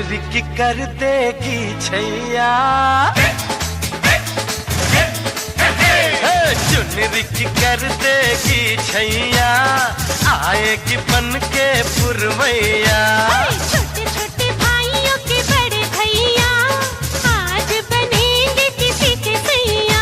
चुनरी कर देगी छैया, चुनरी कर देगी छैया, आएगी बन के पुरवैया। छोटे छोटे भाइयों के बड़े भैया आज बनेंगे किसी के सैया।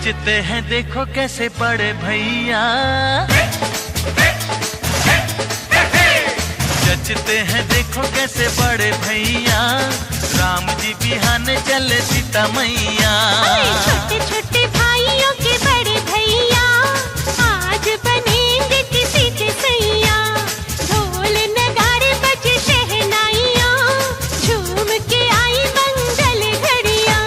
जचते हैं देखो कैसे बड़े भैया, जचते हैं देखो कैसे बड़े भैया, राम जी बिहाने चले सीता मैया। छोटे छोटे भाइयों के बड़े भैया आज बनेंगे किसी के सैया। ढोल नगाड़े बजे शहनाइयाँ, झूम के आई मंगल घड़ियाँ।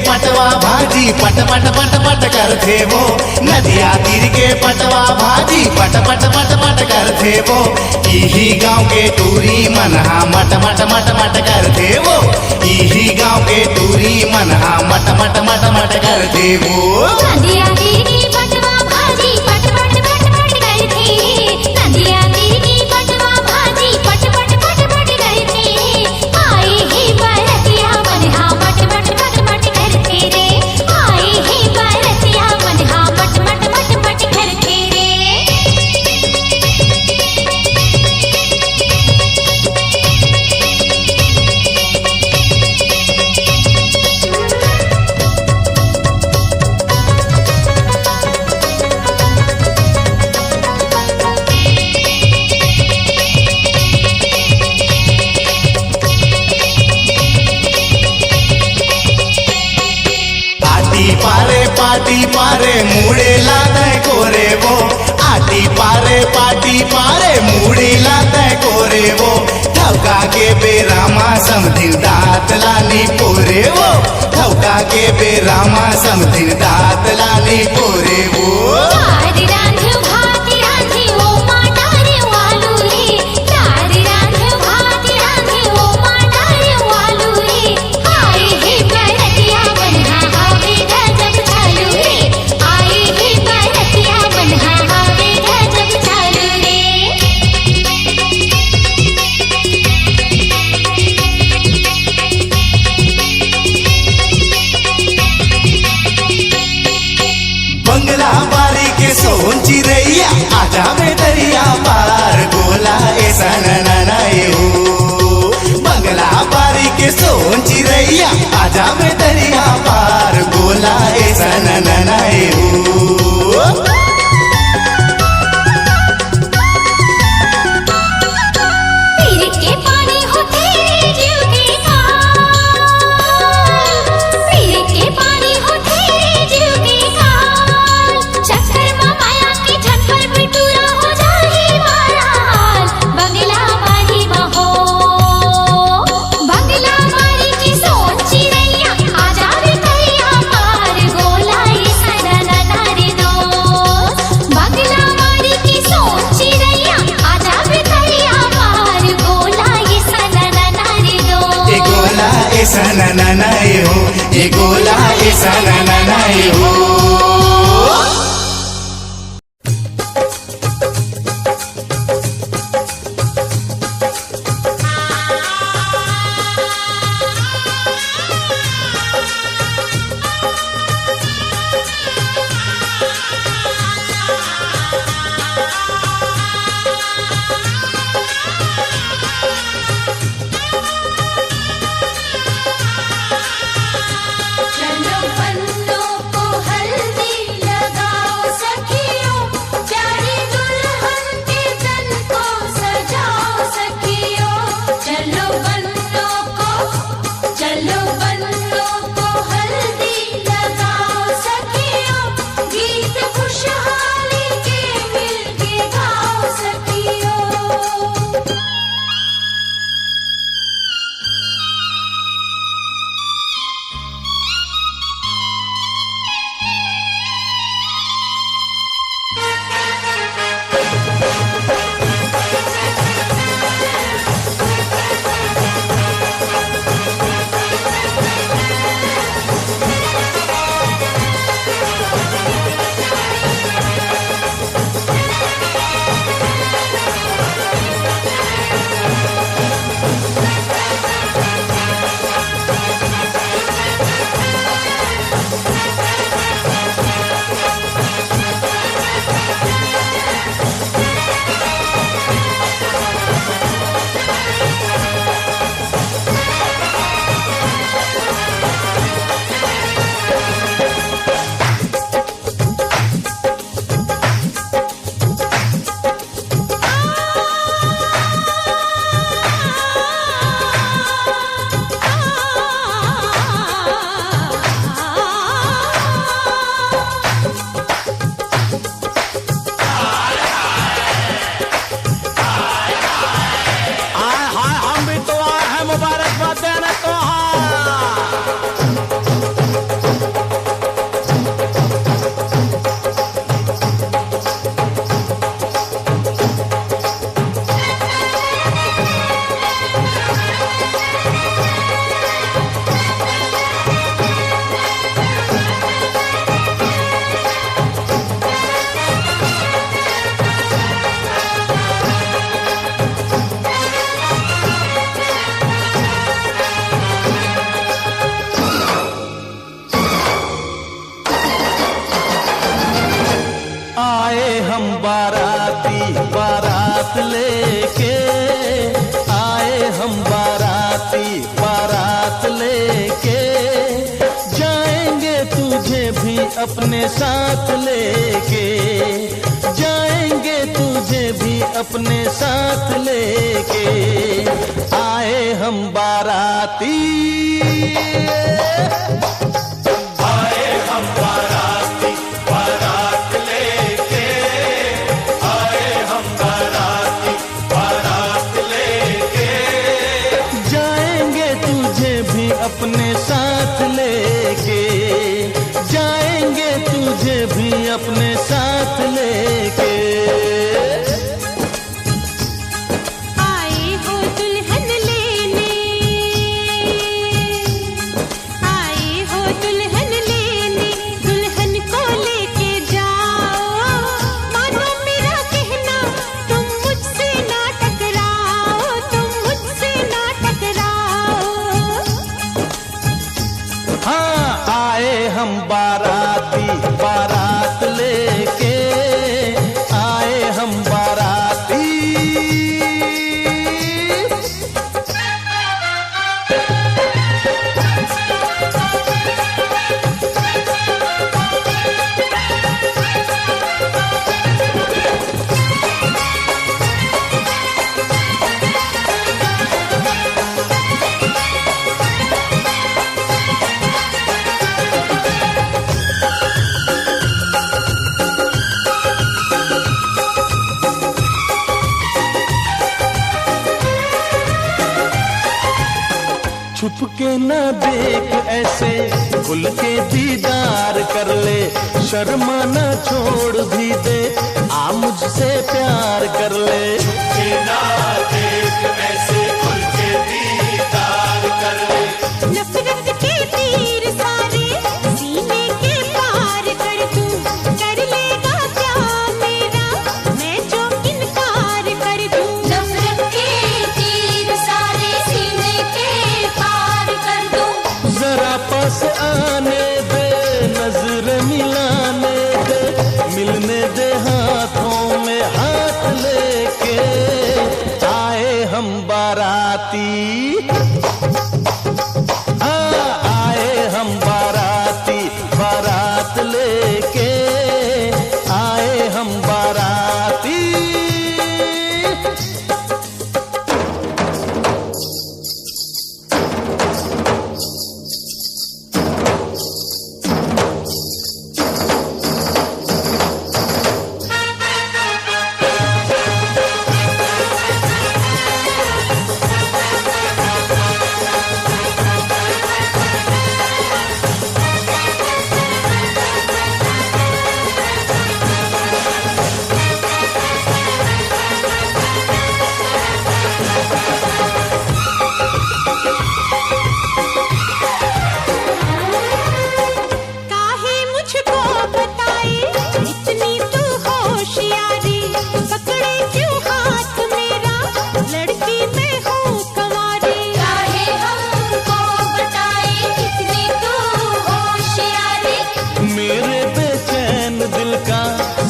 पटवा भाजी पट पट पट पट करते वो, नदिया तीर के पटवा भाजी पट पट पट पट करते वो। इही गाँव के टूरी मनहा मट मट मट मट करते वो, इही गाँव के टूरी मनहा मट मट मट मट करते वो। नदिया तीर की पटवा भाजी पट पट पट पट करते, नदिया तीर की पटवा भाजी पट पट पट पट करते। आई ही बरतिया मनहा मट मट मट मट करते रे, आई ही बरतिया मनहा मट मट मट मट करते रे। पाटी पारे मुड़े लाते कोरे वो, आटी पाटी पारे मुड़ी लाते कोरे वो। ठौका के बेरामा समधिन दात लानी पोरे वो, ठौका के बेरामा समधिन दात लानी पोरे वो। सोन चिरैया आजा में दरिया पार, गोला ऐसा ननाए हो। बंगला बारी के सोन चिरैया आजा में दरिया पार, गोला ऐसा ननाए हो। बंगला सननाए हो, ये गोला ये सननाए हो। चलो बन्नों को हल्दी लगाओ सखियों, प्यारी दुल्हन के तन को सजाओ सखियों। चलो बन्नों को हल्दी लगाओ सखियों, गीत खुशहाली के मिलके गाओ सखियों। बारात लेके आए हम, बारात लेके जाएंगे तुझे भी अपने साथ लेके, जाएंगे तुझे भी अपने साथ लेके, आए हम बाराती, आए हम बाराती, बारात लेके आए हम बाराती, बारात लेके जाएंगे तुझे भी अपने साथ लेके, जाएंगे तुझे भी अपने साथ लेके। आए हो दुल्हन लेने, आए हो दुल्हन लेने, दुल्हन को लेके जाओ, मानो मेरा कहना तुम मुझसे ना टकराओ, तुम मुझसे ना टकराओ। हाँ आए हम बाराती, बारात लेके आए हम बाराती। छुप के न देख ऐसे, खुल के दीदार कर ले, शर्मा न छोड़ भी दे, आ मुझसे प्यार कर ले। छुप के न देख ऐसे, खुल के दीदार कर ले, नफरत बाराती, हाँ आए हम बाराती, बारात लेके आए हम बाराती।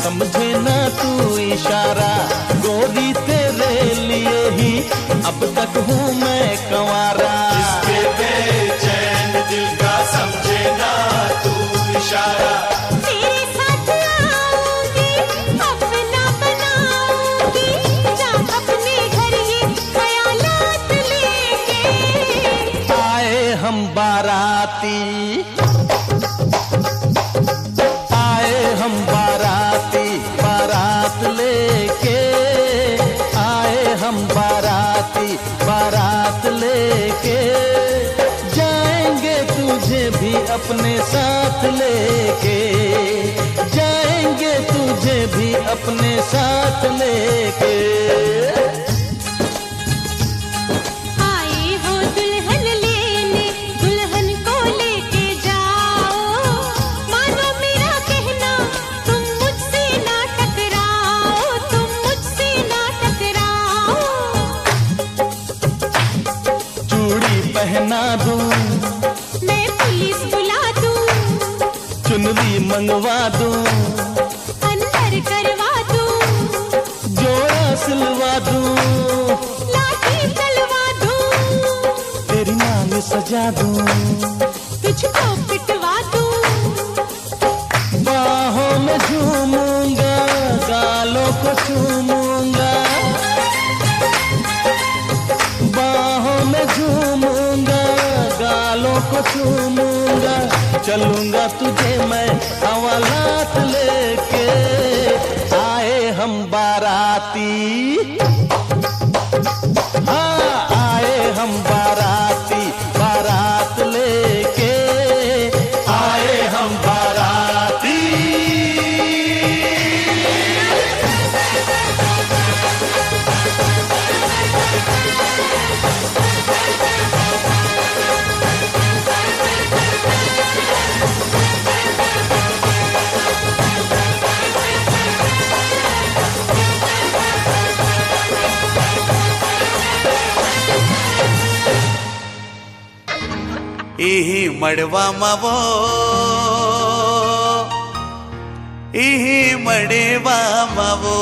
समझे ना तू इशारा, गोरी तेरे लिए ही अब तक हूँ मैं कंवारा। इसके बेचैन दिल का समझे ना तू इशारा, तेरे साथ आऊंगी अपना बनाऊंगी, जा अपने घर ही ख्यालात लेके। आए हम बाराती, हम बाराती, बारात लेके आए हम बाराती, बारात लेके जाएंगे तुझे भी अपने साथ लेके, जाएंगे तुझे भी अपने साथ लेके। आए हो दुल्हन लेने, दुल्हन को लेके जाओ, मानो मेरा कहना तुम मुझसे ना टकराओ, तुम मुझसे ना टकराओ। चूड़ी पहना दूं, मैं पुलिस बुला दूं, चुनरी मंगवा दूं, अंदर करवा दूं, जोड़ा सिलवा दूं, लाठी चलवा दूं, तेरी नाम सजा दूं, तुझको पिटवा दूं। बाहों में झूमूंगा, गालों को चूमूंगा, बाहों में झूमूंगा, गालों को चूमूंगा, चलूंगा तुझे मैं हवालात लेके। आए हम बाराती, हाँ आए हम बाराती, बारात लेके आए हम बाराती। इही मड़वा मवो, इही मड़वा मवो,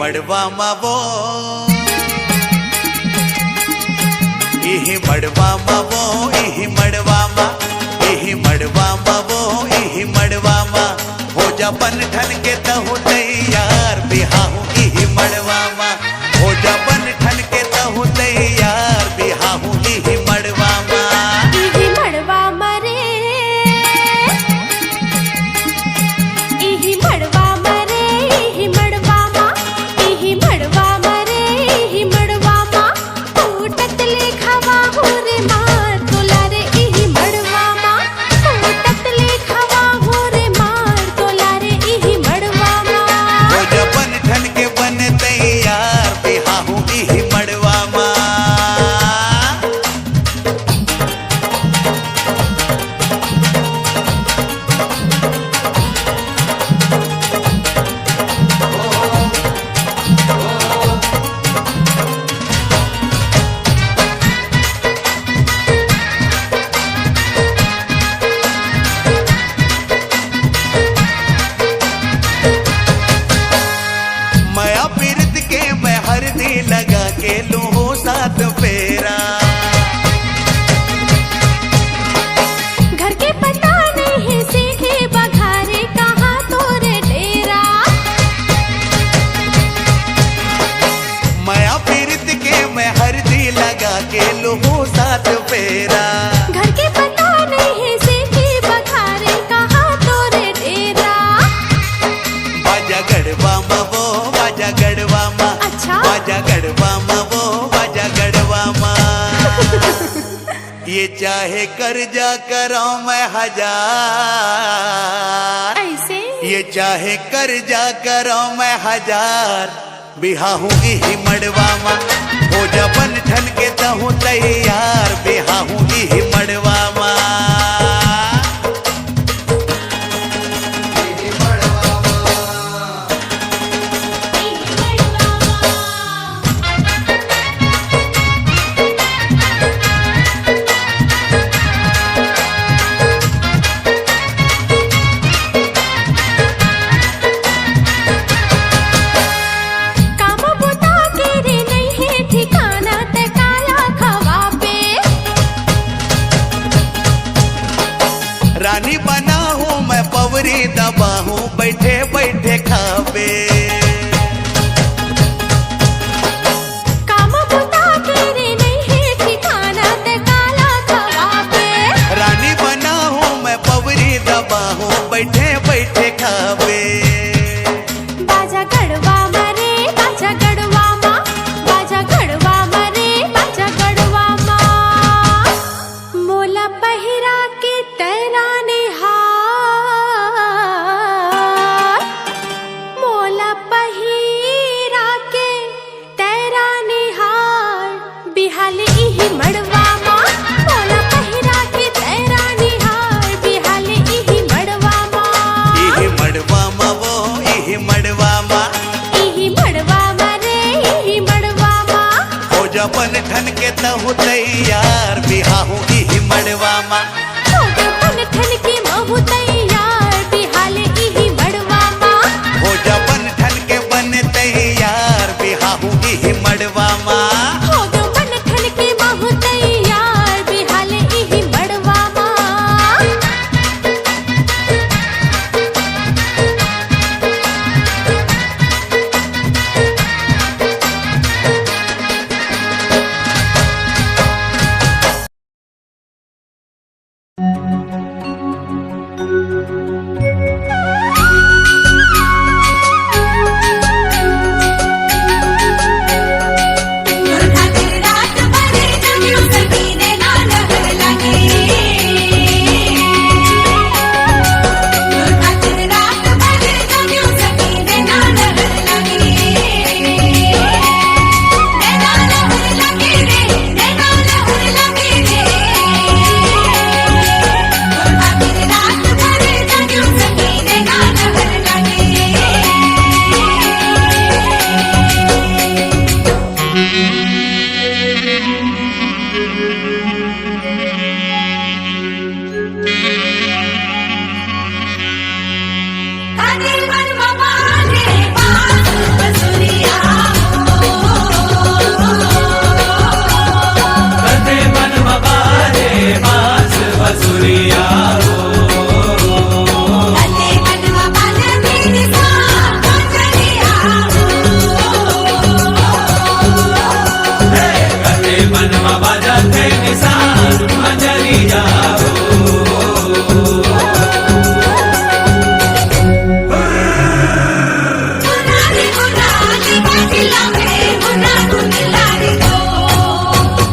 मड़वा मवो, इही मड़वा मवो, इही मड़वा मा, इही मड़वा मवो, इही मड़वा मा, हो जा बन ठन के तहु तैयार, बिहाहू इही मड़वा मा, हो जा बन ठन के तहु तैयार, बिहाहू इही मड़वा मा। इही मड़वा मरे, इही मड़वा मरे, इही मड़वा मा, इही मड़वा मरे, इही मड़वा मा, टूटत लेखवा हो रे मार तोला रे, इही मड़वा मा, टूटत लेखवा हो रे मार तोला रे, इही मड़वा मा। गेलू हो साथ फेरा। घर के पता नहीं सीधे बघारे कहाँ तोरे डेरा। माया पीरित के मैं हरदी लगा के लो हो साथ फेरा। घर के पता नहीं सीधे बघारे कहाँ तोरे डेरा। बाजा गढ़वा मा वो बाजा गढ़वा मा। अच्छा? बाजा गढ़वा मा वो बाजा गढ़वा मा। ये चाहे कर्जा करो मैं हजार। ऐसे ये चाहे कर्जा करो मैं हजार। बिहाहू ही मड़वा मा हो जबन ठन के तहूँ तैयार। बिहाहू ही मड़वा मा। काम बुता तेरे नहीं है ठिकाना ते काला खवा पे। रानी बना हूँ मैं पवरी दबा हूँ बैठे बैठे खावे। काम बुता तेरे नहीं है ठिकाना ते काला खवा पे। रानी बना हूँ मैं पवरी दबा हूँ बैठे बैठे खावे। बाजा गढ़वा मरे बाजा गढ़वा मा। बाजा गढ़वा मरे बाजा गढ़वा मा। मोला पहिरा के तेरा निहार। मोला पहिरा के तेरा निहार। बिहाली इही मड़वा मा। मोला पहिरा के तेरा निहार। बिहाली इही मड़वा मा। इही मड़वा मा वो इही मड़वा मा। इही मड़वा मरे इही मड़वा मा। हो जबन ठन के तहूँ तैयार। बिहाहू इही मड़वा मा। हो गए पन ठन के महू तैयार। बिहाले इही मड़वा मा। हो जबन ठन के बन तैयार। बिहाहू इही मड़वा मा। हो गए पन ठन के महू तैयार। बिहाले इही मड़वा मा। रात भरे जमियो सकीने ना लहर लगे। रात भरे जमियो सकीने ना लहर लगे। नैना लहर लगे रे नैना लहर लगे रे। रात भरे जमियो सकीने ना लहर लगे। काने मन बाबा रे बास बसुरिया हो। कते मन बारे बास बसुरिया हो। काने मन बाबा ने मेरे साथ बसुरिया हो। कते मन बाजा थे निशान मंजरिया हो। मुरारी मुरारी काटिला में मुरा गुनिला रे गो।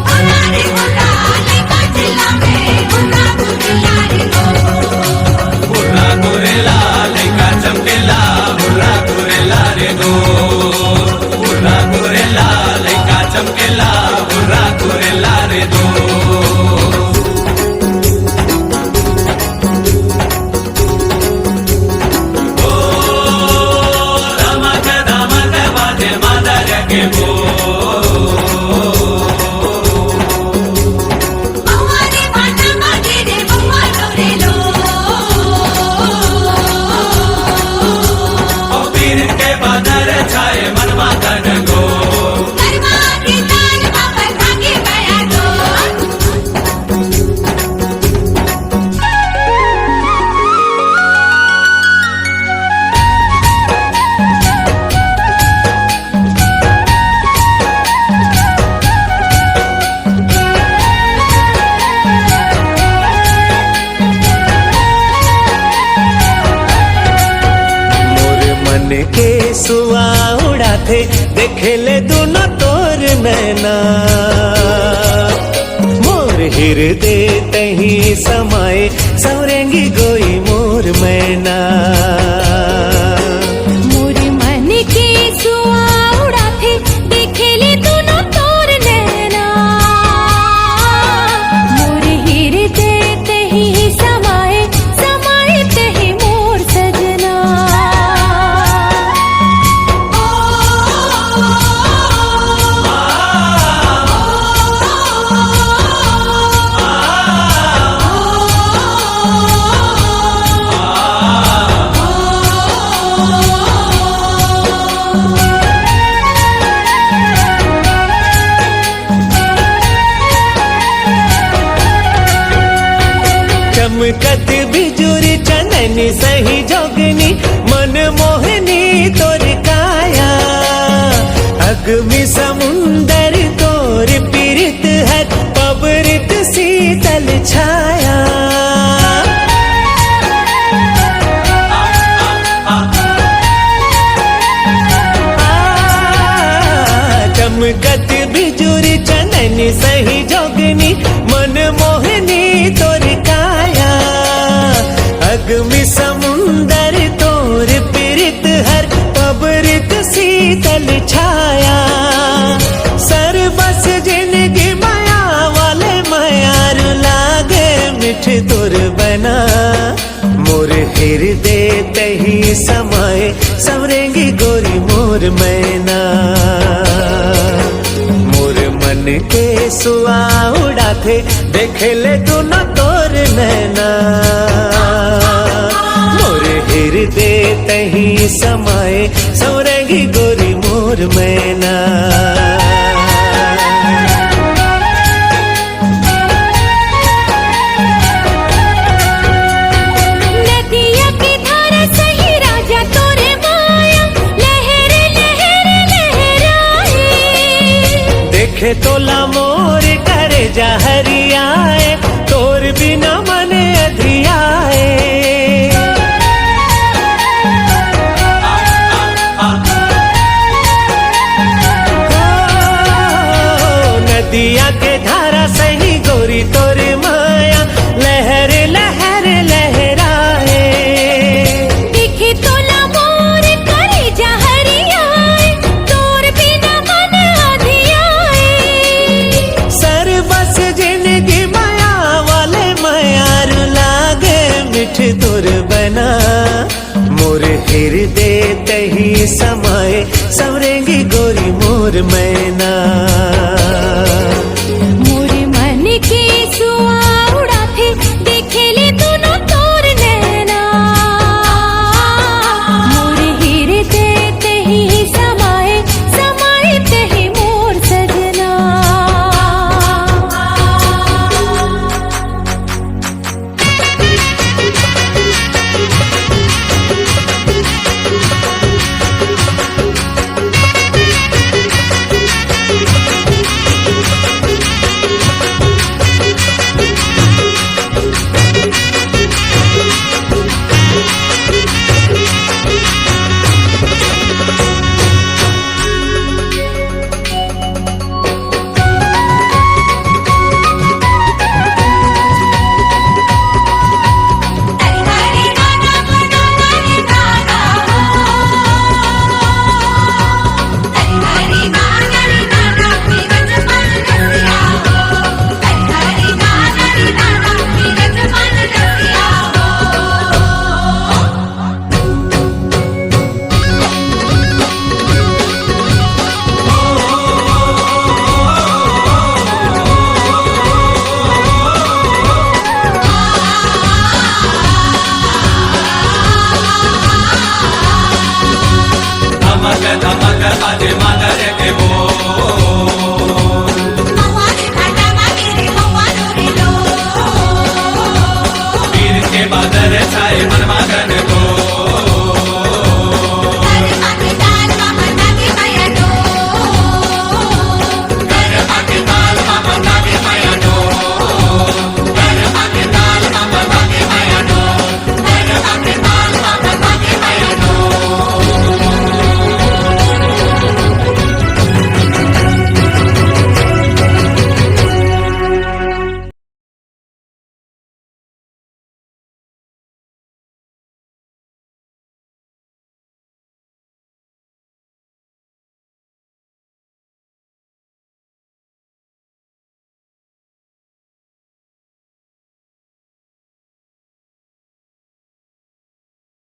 मुरारी मुरारी काटिला में मुरा गुनिला रे गो। बुर्रा गोरेला लेका चमकेला बुर्रा गोरेला रे दो। बुर्रा गोरेला लेका चमकेला बुर्रा गोरेला रे दो। ओ रमक दमक बाजे मादर के बो। बहुआरे भाटा मागे रे बहुआ डोरे लो। ओ पीर के बादर छाए मनवा तन गो। गरबा के ताल उड़ाथे देखे ले दोनों तोर नैना। मोर हृदय तही समाए सवरेंगी गोई मोर मैना। मोर मन के सुआ उड़ाथे देखे ले दोनों तोर नैना। मोर हृदय तही समाए समाए तही मोर सजना। चमकत बिजुरी चंदनी सही जोगनी मन मोहनी तोर काया। अग्नि समुंदर तोर पीरित है पबरित शीतल छाया। चमकत बिजुरी चंदनी सही जोगनी मन मोहनी तोर काया। अग्नि समुंदर तोर पीरित हर पबरित शीतल छाया। सरबस जिनगी माया वाले मायार लागे मिठ तोर बना। मोर हृदय तही समाए सवरेंगी गोरी मोर मैना। मोर मन के सुआ उड़ाथे देखे ले दोनों तोर नैना। मोर हृदय तही समाए सवरेंगी गोरी मोर मैना। नदिया की धारा सही राजा तोरे माया। लहर लहर लहराए देखे तोला मोर करे जा हरियाए तोर बिना मन अधियाए। नदिया के धारा सही गोरी तोर माया। लहर लहर लहराए दिखे तोला मोर करे जा हरियाए तोर बिना मन अधियाए। सरबस जिनगी माया वाले मायार लागे मिठ तोर बना। मोर हृदय तही समाए सवरेंगी गोरी मोर मैना।